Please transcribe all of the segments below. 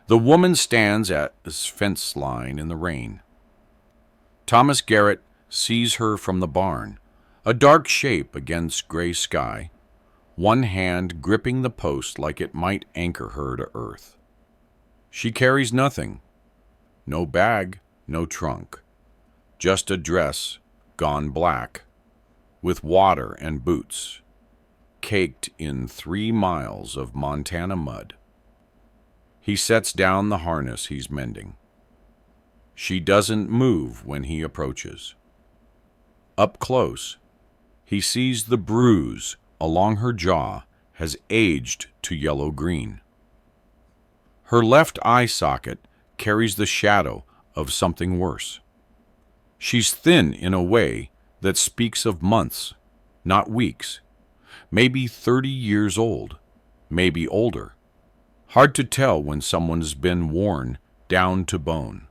The woman stands at his fence line in the rain. Thomas Garrett sees her from the barn, a dark shape against gray sky, one hand gripping the post like it might anchor her to earth. She carries nothing. No bag, no trunk. Just a dress gone black, with water and boots, caked in 3 miles of Montana mud. He sets down the harness he's mending. She doesn't move when he approaches. Up close, he sees the bruise along her jaw has aged to yellow-green. Her left eye socket carries the shadow of something worse. She's thin in a way that speaks of months, not weeks. Maybe 30 years old, maybe older. Hard to tell when someone's been worn down to bone.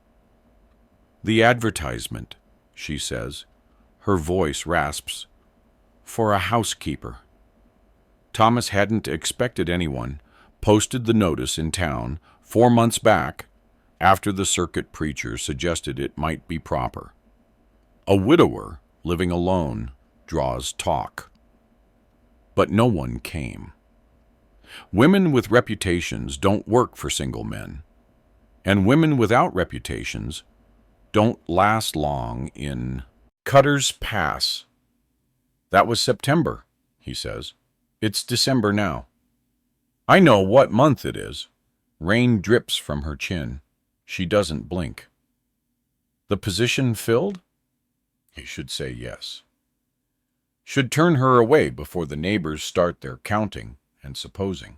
The advertisement, she says. Her voice rasps. For a housekeeper. Thomas hadn't expected anyone, posted the notice in town 4 months back, after the circuit preacher suggested it might be proper. A widower living alone draws talk. But no one came. Women with reputations don't work for single men, and women without reputations don't last long in Cutter's Pass. That was September, he says. It's December now. I know what month it is. Rain drips from her chin. She doesn't blink. The position filled? He should say yes. Should turn her away before the neighbors start their counting and supposing.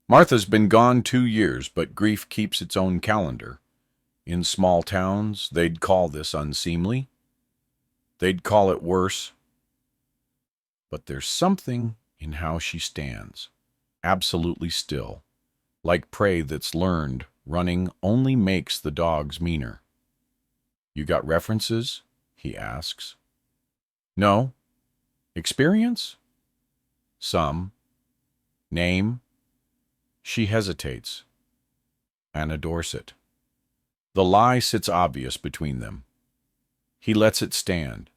Martha's been gone 2 years, but grief keeps its own calendar. In small towns, they'd call this unseemly. They'd call it worse. But there's something in how she stands, absolutely still, like prey that's learned running only makes the dogs meaner. You got references? He asks. No. Experience? Some. Name? She hesitates. Anna Dorset. The lie sits obvious between them. He lets it stand.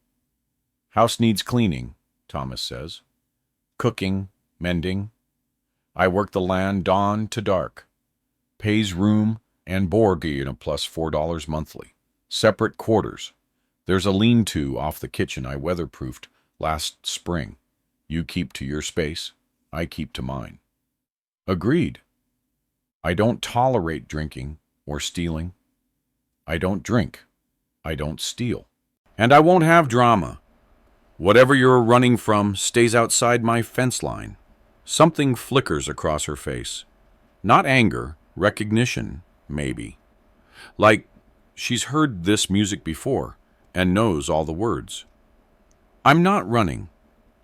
House needs cleaning, Thomas says. Cooking, mending. I work the land dawn to dark. Pays room and board a plus $4 monthly. Separate quarters. There's a lean-to off the kitchen I weatherproofed last spring. You keep to your space, I keep to mine. Agreed. I don't tolerate drinking or stealing. I don't drink. I don't steal. And I won't have drama. Whatever you're running from stays outside my fence line. Something flickers across her face. Not anger, recognition, maybe. Like she's heard this music before and knows all the words. I'm not running,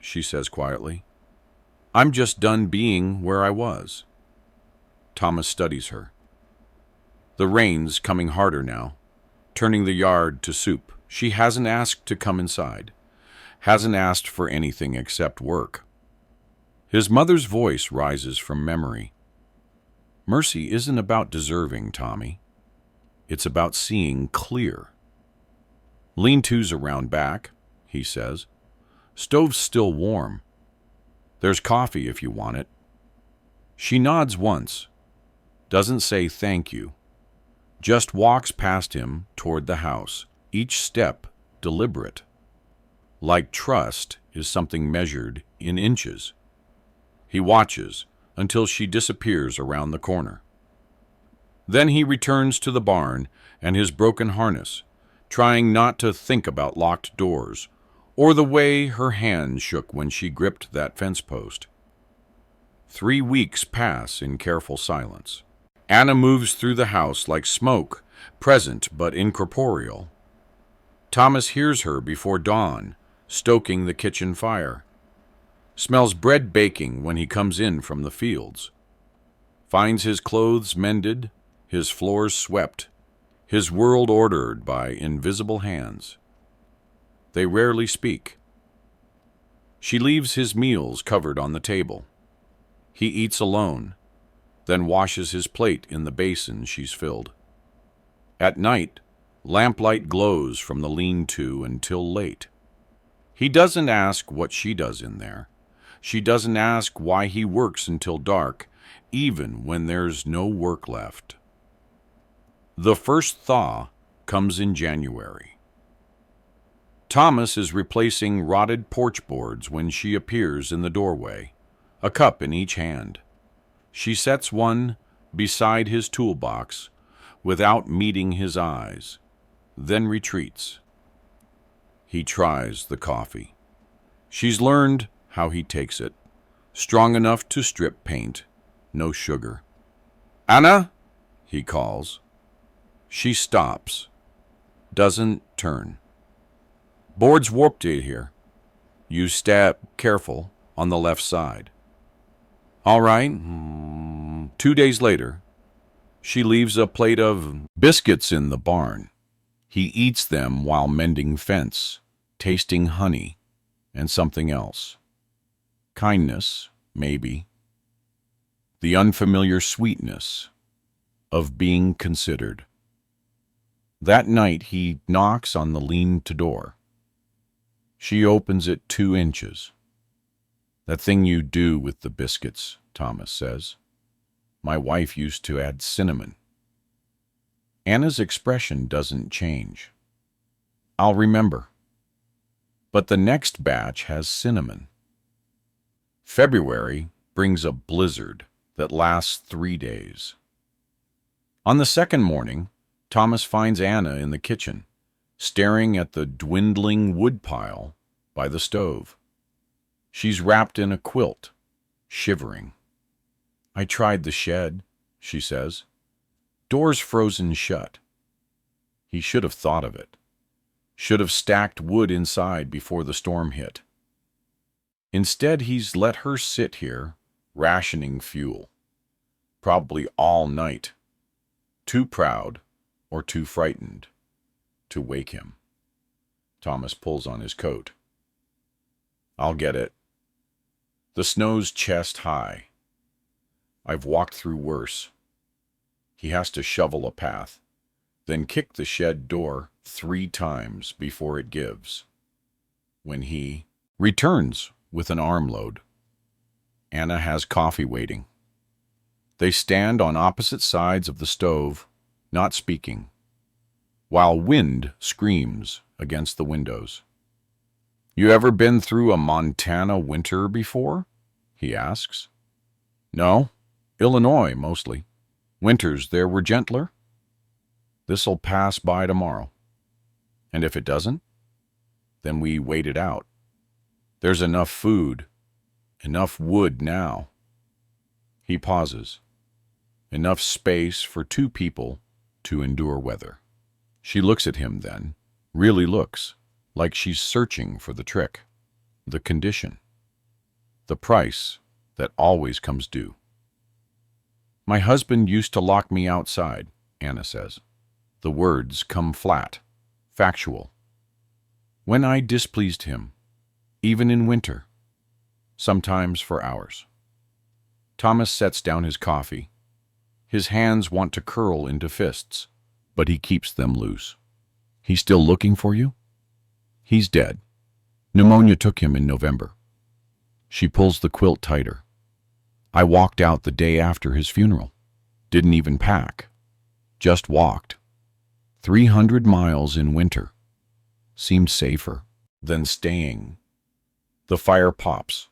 she says quietly. I'm just done being where I was. Thomas studies her. The rain's coming harder now, turning the yard to soup. She hasn't asked to come inside, hasn't asked for anything except work. His mother's voice rises from memory. Mercy isn't about deserving, Tommy. It's about seeing clear. Lean-to's around back, he says. Stove's still warm. There's coffee if you want it. She nods once, doesn't say thank you, just walks past him toward the house, each step deliberate. Like trust is something measured in inches. He watches until she disappears around the corner. Then he returns to the barn and his broken harness, trying not to think about locked doors or the way her hand shook when she gripped that fence post. 3 weeks pass in careful silence. Anna moves through the house like smoke, present but incorporeal. Thomas hears her before dawn, stoking the kitchen fire. Smells bread baking when he comes in from the fields. Finds his clothes mended, his floors swept, his world ordered by invisible hands. They rarely speak. She leaves his meals covered on the table. He eats alone, then washes his plate in the basin she's filled. At night, lamplight glows from the lean-to until late. He doesn't ask what she does in there. She doesn't ask why he works until dark, even when there's no work left. The first thaw comes in January. Thomas is replacing rotted porch boards when she appears in the doorway, a cup in each hand. She sets one beside his toolbox without meeting his eyes, then retreats. He tries the coffee. She's learned how he takes it, strong enough to strip paint, no sugar. "Anna," he calls. She stops, doesn't turn. "Board's warped here. You step careful on the left side." "All right." 2 days later, she leaves a plate of biscuits in the barn. He eats them while mending fence, tasting honey and something else. Kindness, maybe. The unfamiliar sweetness of being considered. That night he knocks on the lean-to door. She opens it 2 inches. "That thing you do with the biscuits," Thomas says. "My wife used to add cinnamon." Anna's expression doesn't change. "I'll remember." But the next batch has cinnamon. February brings a blizzard that lasts 3 days. On the second morning, Thomas finds Anna in the kitchen, staring at the dwindling woodpile by the stove. She's wrapped in a quilt, shivering. "I tried the shed," she says. "Door's frozen shut." He should have thought of it. Should have stacked wood inside before the storm hit. Instead, he's let her sit here, rationing fuel. Probably all night. Too proud or too frightened to wake him. Thomas pulls on his coat. "I'll get it. The snow's chest high. I've walked through worse." He has to shovel a path, then kick the shed door 3 times before it gives. When he returns with an armload, Anna has coffee waiting. They stand on opposite sides of the stove, not speaking, while wind screams against the windows. "You ever been through a Montana winter before?" he asks. "No, Illinois mostly. Winters there were gentler. This'll pass by tomorrow. And if it doesn't, then we wait it out. There's enough food, enough wood now." He pauses. Enough space for 2 people to endure weather. She looks at him then, really looks, like she's searching for the trick, the condition, the price that always comes due. "My husband used to lock me outside," Anna says. The words come flat, factual. "When I displeased him, even in winter, sometimes for hours." Thomas sets down his coffee. His hands want to curl into fists, but he keeps them loose. "He's still looking for you?" "He's dead. Pneumonia took him in November." She pulls the quilt tighter. "I walked out the day after his funeral. Didn't even pack. Just walked. 300 miles in winter. Seemed safer than staying." The fire pops.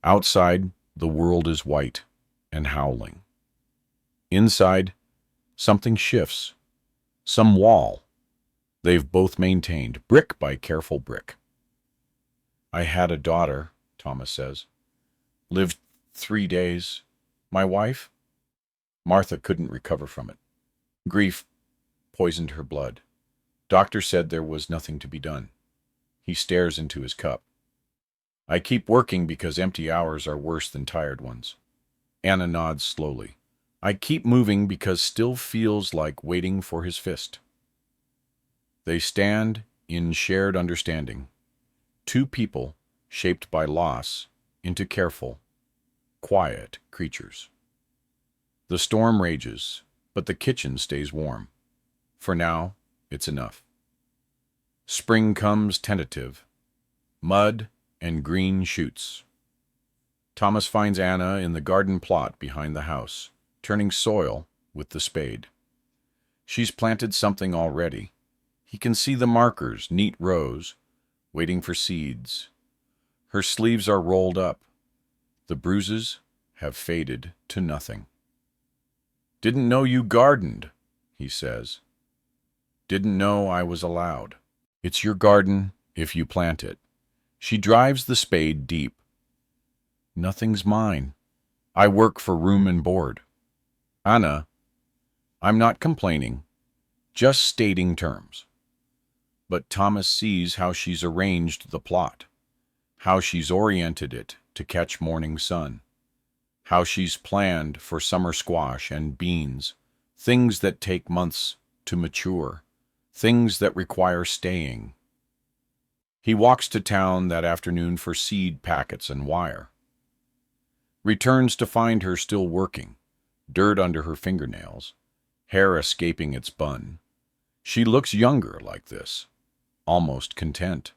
Outside, the world is white and howling. Inside, something shifts. Some wall they've both maintained, brick by careful brick. "I had a daughter," Thomas says. "Lived 3 days. My wife?" Martha couldn't recover from it. Grief poisoned her blood. Doctor said there was nothing to be done. He stares into his cup. "I keep working because empty hours are worse than tired ones." Anna nods slowly. "I keep moving because still feels like waiting for his fist." They stand in shared understanding. 2 people shaped by loss, into careful, quiet creatures. The storm rages, but the kitchen stays warm. For now, it's enough. Spring comes tentative, mud and green shoots. Thomas finds Anna in the garden plot behind the house, turning soil with the spade. She's planted something already. He can see the markers, neat rows, waiting for seeds. Her sleeves are rolled up. The bruises have faded to nothing. "Didn't know you gardened," he says. "Didn't know I was allowed." "It's your garden if you plant it." She drives the spade deep. "Nothing's mine. I work for room and board." "Anna, I'm not complaining, just stating terms." But Thomas sees how she's arranged the plot, how she's oriented it to catch morning sun, how she's planned for summer squash and beans, things that take months to mature, things that require staying. He walks to town that afternoon for seed packets and wire. Returns to find her still working, dirt under her fingernails, hair escaping its bun. She looks younger like this, almost content.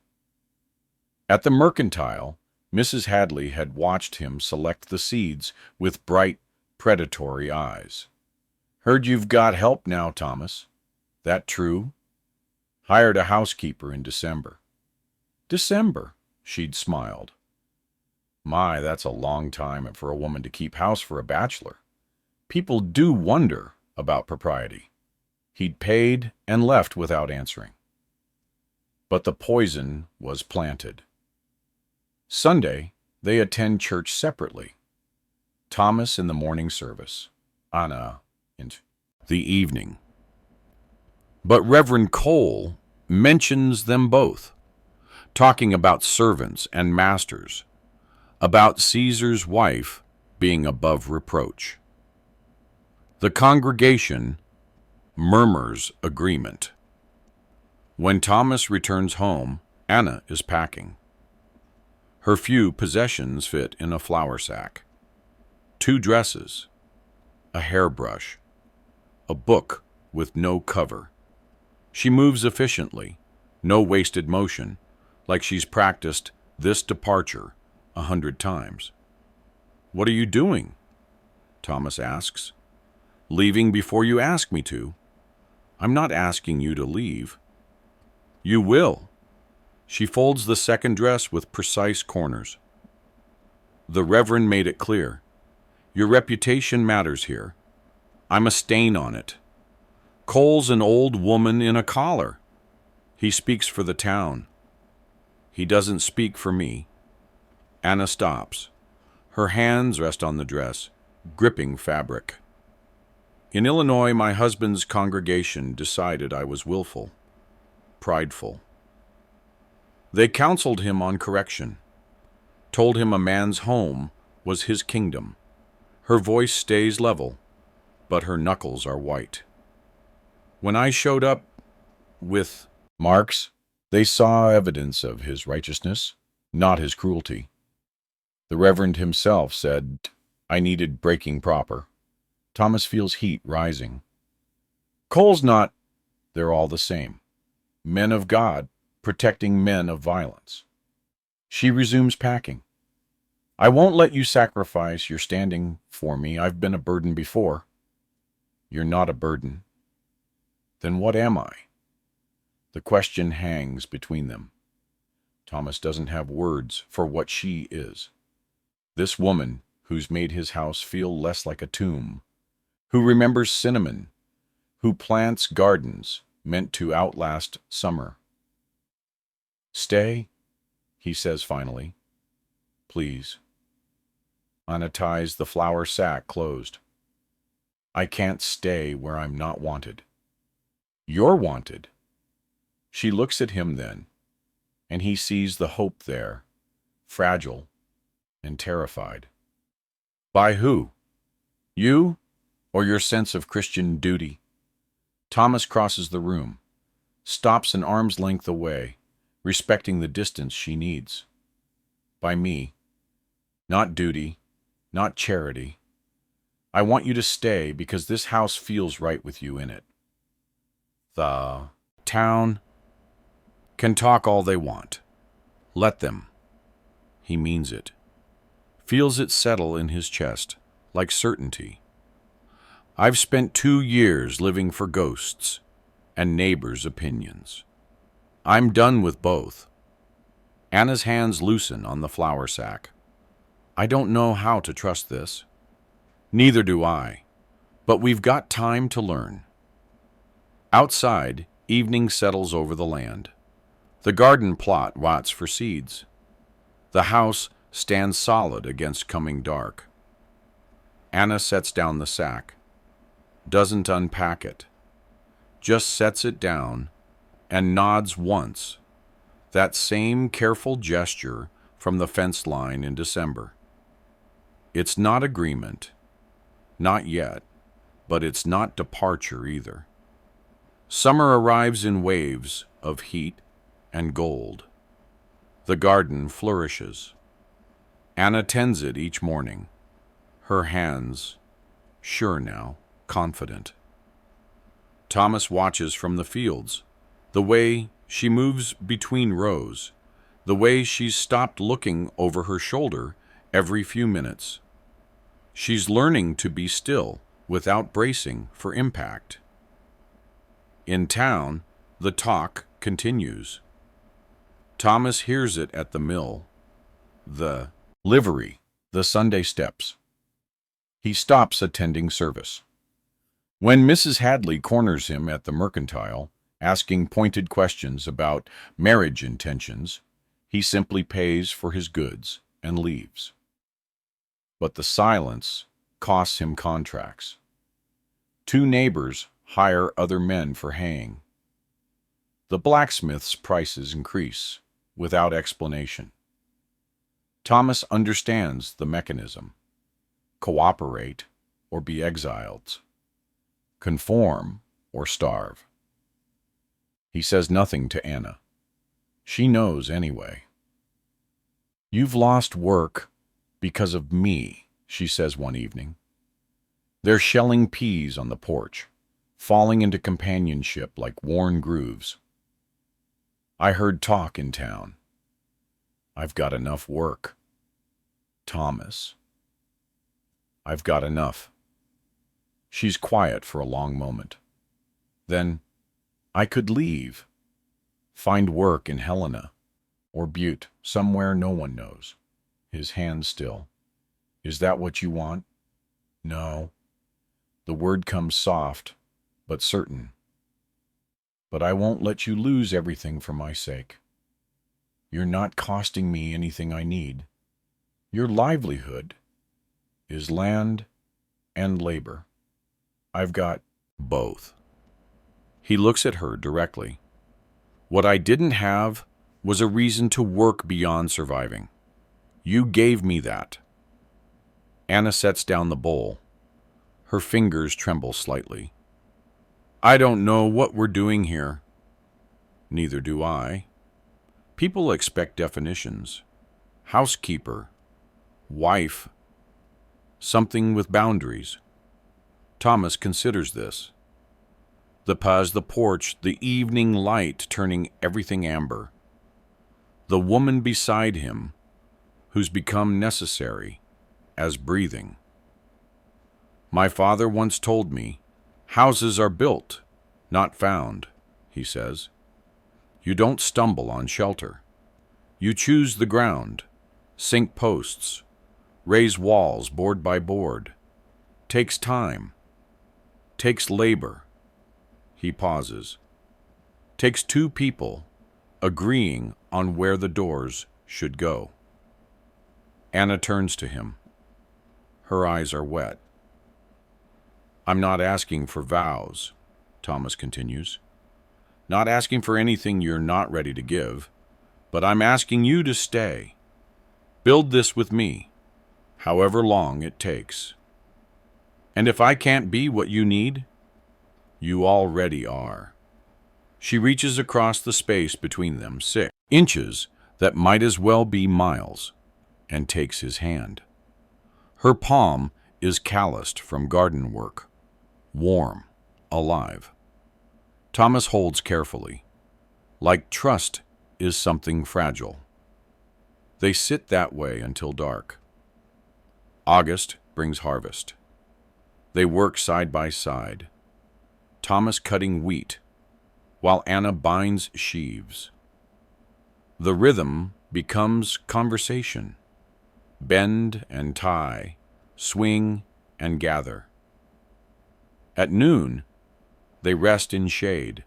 At the mercantile, Mrs. Hadley had watched him select the seeds with bright, predatory eyes. "Heard you've got help now, Thomas. That true?" "Hired a housekeeper in December." "December," she'd smiled. "My, that's a long time for a woman to keep house for a bachelor. People do wonder about propriety." He'd paid and left without answering. But the poison was planted. Sunday, they attend church separately. Thomas in the morning service, Anna in the evening. But Reverend Cole mentions them both, talking about servants and masters, about Caesar's wife being above reproach. The congregation murmurs agreement. When Thomas returns home, Anna is packing. Her few possessions fit in a flour sack. 2 dresses, a hairbrush, a book with no cover. She moves efficiently, no wasted motion, like she's practiced this departure 100 times. "What are you doing?" Thomas asks. "Leaving before you ask me to." "I'm not asking you to leave." "You will." She folds the second dress with precise corners. The Reverend made it clear. "Your reputation matters here. I'm a stain on it. Cole's an old woman in a collar. He speaks for the town. He doesn't speak for me." Anna stops. Her hands rest on the dress, gripping fabric. "In Illinois, my husband's congregation decided I was willful, prideful. They counseled him on correction, told him a man's home was his kingdom." Her voice stays level, but her knuckles are white. "When I showed up with marks, they saw evidence of his righteousness, not his cruelty. The Reverend himself said I needed breaking proper." Thomas feels heat rising. "Cole's not—" "They're all the same. Men of God, protecting men of violence." She resumes packing. "I won't let you sacrifice your standing for me. I've been a burden before." "You're not a burden." "Then what am I?" The question hangs between them. Thomas doesn't have words for what she is. This woman who's made his house feel less like a tomb, who remembers cinnamon, who plants gardens meant to outlast summer. "Stay," he says finally. "Please." Anna ties the flour sack closed. "I can't stay where I'm not wanted." "You're wanted." She looks at him then, and he sees the hope there, fragile and terrified. "By who? You, or your sense of Christian duty?" Thomas crosses the room, stops an arm's length away, respecting the distance she needs. By me. Not duty, not charity. I want you to stay because this house feels right with you in it. The town can talk all they want. Let them. He means it. Feels it settle in his chest, like certainty. I've spent 2 years living for ghosts and neighbors' opinions. I'm done with both. Anna's hands loosen on the flour sack. I don't know how to trust this. Neither do I. But we've got time to learn. Outside, evening settles over the land. The garden plot rots for seeds. The house stands solid against coming dark. Anna sets down the sack. Doesn't unpack it. Just sets it down and nods once. That same careful gesture from the fence line in December. It's not agreement. Not yet. But it's not departure either. Summer arrives in waves of heat and gold. The garden flourishes. Anna tends it each morning. Her hands, sure now, confident. Thomas watches from the fields, the way she moves between rows, the way she's stopped looking over her shoulder every few minutes. She's learning to be still without bracing for impact. In town, the talk continues. Thomas hears it at the mill, the livery, the Sunday steps. He stops attending service. When Mrs. Hadley corners him at the mercantile, asking pointed questions about marriage intentions, he simply pays for his goods and leaves. But the silence costs him contracts. 2 neighbors hire other men for haying. The blacksmith's prices increase without explanation. Thomas understands the mechanism. Cooperate or be exiled. Conform or starve. He says nothing to Anna. She knows anyway. You've lost work because of me, she says one evening. They're shelling peas on the porch, falling into companionship like worn grooves. I heard talk in town. I've got enough work. Thomas. I've got enough. She's quiet for a long moment. Then, I could leave. Find work in Helena or Butte, somewhere no one knows. His hand still. Is that what you want? No. The word comes soft, but certain. But I won't let you lose everything for my sake. You're not costing me anything I need. Your livelihood is land and labor. I've got both. He looks at her directly. What I didn't have was a reason to work beyond surviving. You gave me that. Anna sets down the bowl. Her fingers tremble slightly. I don't know what we're doing here. Neither do I. People expect definitions. Housekeeper. Wife. Something with boundaries. Thomas considers this. The porch, the evening light turning everything amber. The woman beside him, who's become necessary as breathing. My father once told me, houses are built, not found, he says. You don't stumble on shelter. You choose the ground, sink posts, raise walls board by board. Takes time. Takes labor. He pauses. Takes 2 people agreeing on where the doors should go. Anna turns to him. Her eyes are wet. I'm not asking for vows, Thomas continues. Not asking for anything you're not ready to give, but I'm asking you to stay. Build this with me, however long it takes. And if I can't be what you need, you already are. She reaches across the space between them, 6 inches that might as well be miles. and takes his hand. Her palm is calloused from garden work, warm, alive. Thomas holds carefully, like trust is something fragile. They sit that way until dark. August brings harvest. They work side by side, Thomas cutting wheat, while Anna binds sheaves. The rhythm becomes conversation. Bend and tie, swing and gather. At noon, they rest in shade,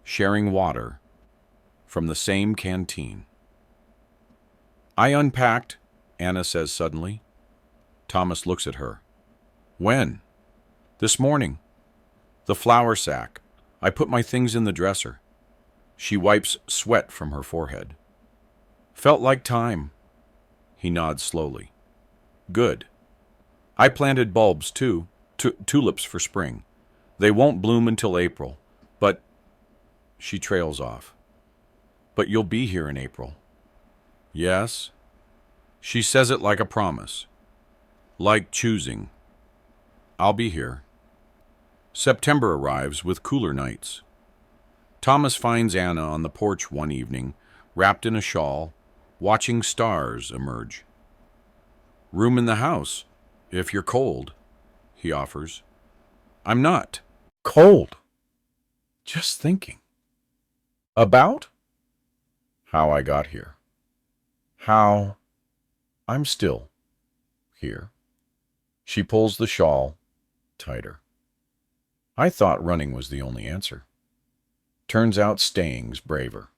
sharing water from the same canteen. I unpacked, Anna says suddenly. Thomas looks at her. When? This morning. The flour sack. I put my things in the dresser. She wipes sweat from her forehead. Felt like time. He nods slowly. Good. I planted bulbs, too, tulips for spring. They won't bloom until April, but... She trails off. But you'll be here in April. Yes. She says it like a promise. Like choosing. I'll be here. September arrives with cooler nights. Thomas finds Anna on the porch one evening, wrapped in a shawl, watching stars emerge. Room in the house, if you're cold, he offers. I'm not cold. Just thinking. About? How I got here. How I'm still here. She pulls the shawl tighter. I thought running was the only answer. Turns out staying's braver.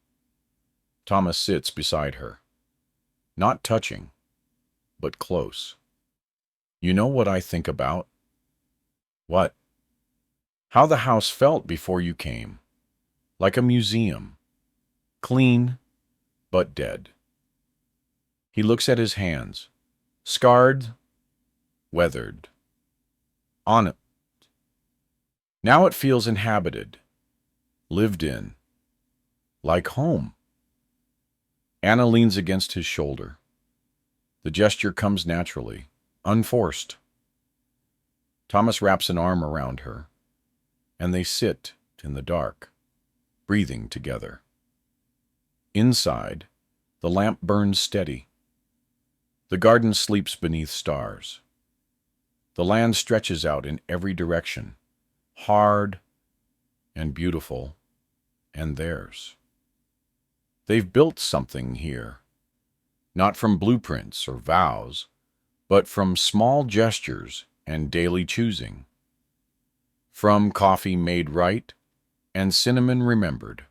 Thomas sits beside her. Not touching, but close. You know what I think about? What? How the house felt before you came. Like a museum. Clean, but dead. He looks at his hands. Scarred, weathered. On it. Now it feels inhabited. Lived in. Like home. Anna leans against his shoulder. The gesture comes naturally, unforced. Thomas wraps an arm around her, and they sit in the dark, breathing together. Inside, the lamp burns steady. The garden sleeps beneath stars. The land stretches out in every direction, hard and beautiful, and theirs. They've built something here, not from blueprints or vows, but from small gestures and daily choosing, from coffee made right and cinnamon remembered,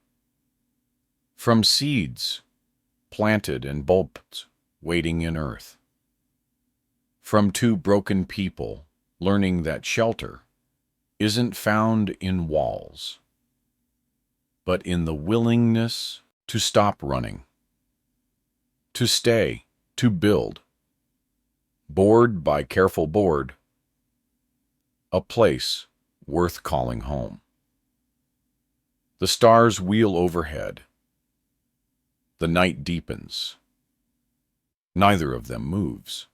from seeds planted and bulbs waiting in earth, from two broken people learning that shelter isn't found in walls, but in the willingness to stop running, to stay, to build, board by careful board, a place worth calling home. The stars wheel overhead. The night deepens. Neither of them moves.